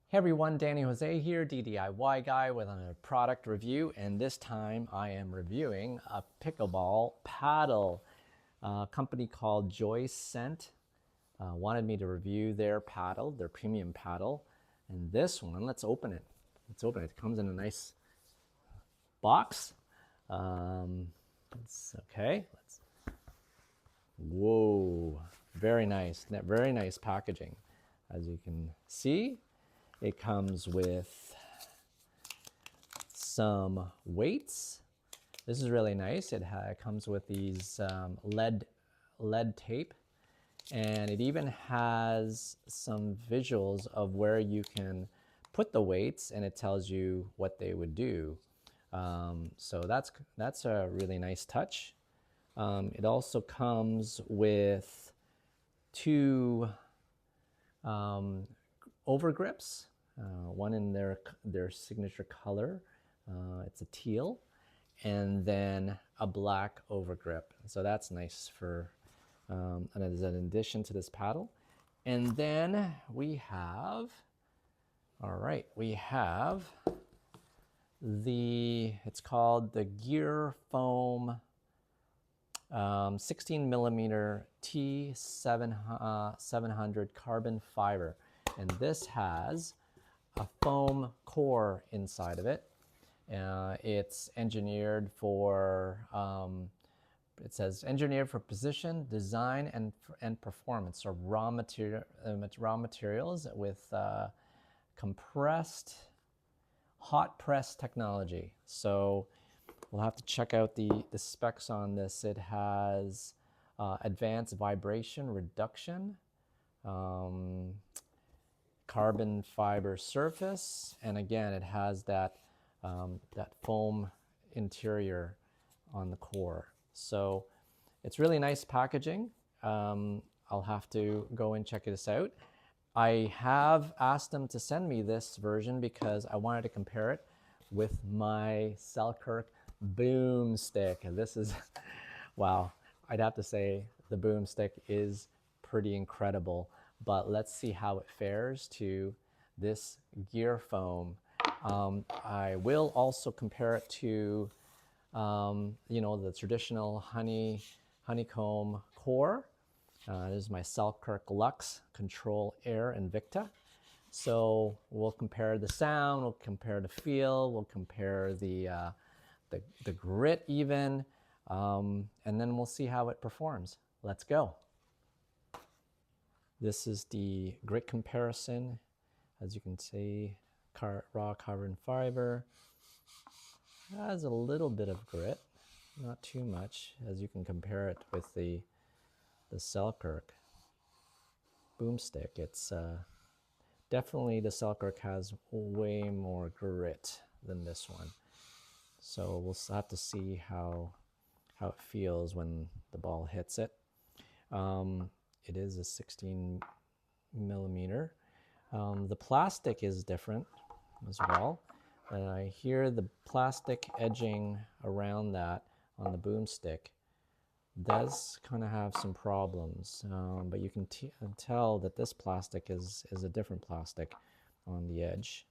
Hey everyone, Danny Jose here, DIY guy with a product review, and this time I am reviewing a pickleball paddle. A company called GearOne wanted me to review their paddle, their premium paddle, and this one, let's open it. Let's open it. It comes in a nice box. Okay. Whoa, very nice packaging. As you can see, it comes with some weights. This is really nice. It comes with these lead tape, and it even has some visuals of where you can put the weights, and it tells you what they would do. So that's a really nice touch. It also comes with two over grips, one in their signature color. It's a teal, and then a black over grip. So that's nice for as an addition to this paddle. And then we have, it's called the GearFoam 16 millimeter T700 Carbon Fiber. And this has a foam core inside of it. It's engineered for, it says engineered for precision, design, and performance. So raw materials with compressed hot press technology. So we'll have to check out the specs on this. It has advanced vibration reduction, carbon fiber surface, and again, it has that foam interior on the core. So it's really nice packaging. I'll have to go and check this out. I have asked them to send me this version because I wanted to compare it with my Selkirk boomstick. And this is, wow, I'd have to say the boomstick is pretty incredible, but let's see how it fares to this GearFoam. I will also compare it to, the traditional honeycomb core. This is my Selkirk Luxe Control Air Invicta. So we'll compare the sound, we'll compare the feel, we'll compare the grit even, and then we'll see how it performs. Let's go. This is the grit comparison. As you can see, raw carbon fiber has a little bit of grit, not too much, as you can compare it with the Selkirk boomstick. It's definitely, the Selkirk has way more grit than this one. So we'll have to see how it feels when the ball hits it. It is a 16 millimeter. The plastic is different as well. I hear the plastic edging around that on the boomstick does kind of have some problems, but you can tell that this plastic is a different plastic on the edge.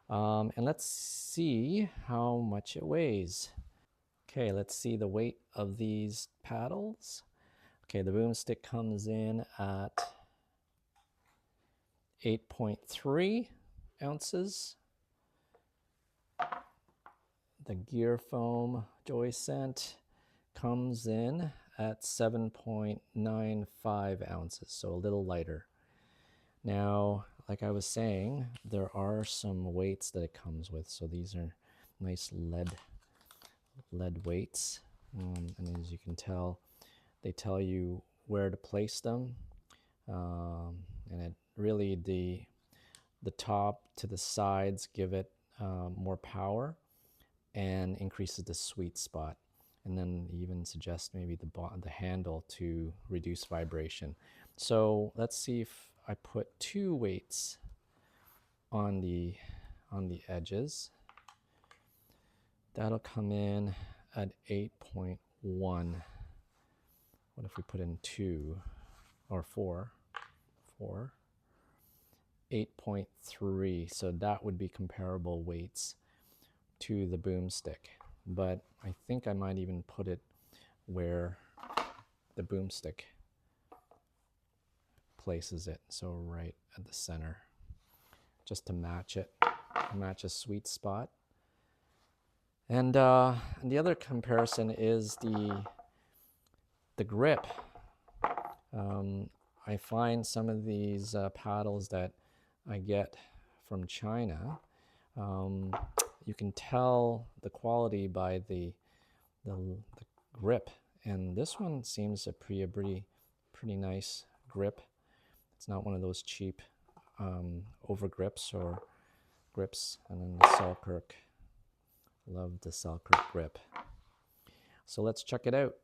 And let's see how much it weighs. Okay, let's see the weight of these paddles. Okay, the boomstick comes in at 8.3 ounces. The GearFoam GearOne comes in at 7.95 ounces, so a little lighter. Now, like I was saying, there are some weights that it comes with. So these are nice lead weights, and as you can tell, they tell you where to place them, and it really, the top to the sides give it more power and increases the sweet spot. And then even suggest maybe the handle to reduce vibration. So let's see if I put two weights on the edges. That'll come in at 8.1. What if we put in 2 or 4? 8.3, so that would be comparable weights to the boomstick. But I think I might even put it where the boomstick places it, so right at the center, just to match it, match a sweet spot. And the other comparison is the grip. I find some of these paddles that I get from China, you can tell the quality by the grip, and this one seems a pretty nice grip. It's not one of those cheap over grips or grips. And then the Selkirk, love the Selkirk grip. So let's check it out.